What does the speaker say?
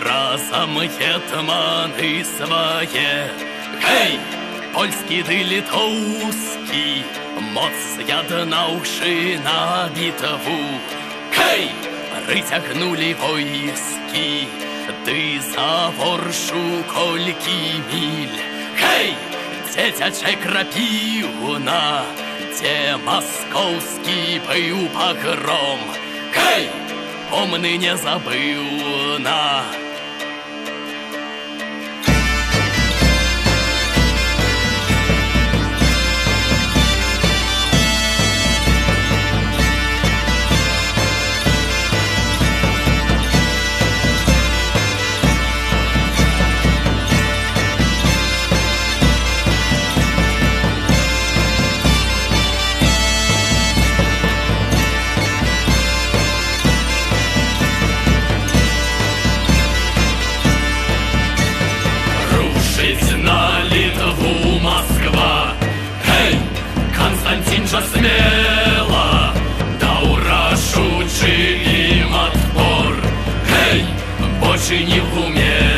разом гетманы свае. Гей, польскі ды літоўскі, моц з'яднаўшы на бітву. Гей, прыцягнулі войскі, ды за воршу колькі міль. Гей, дзецячай крапіўна, дзе маскоўскі быў пагром. Гей, помны не забыўна. На Литву Москва. Гей, Константин жа смела даў рашучы ім адпор. Гей, больше не умеет.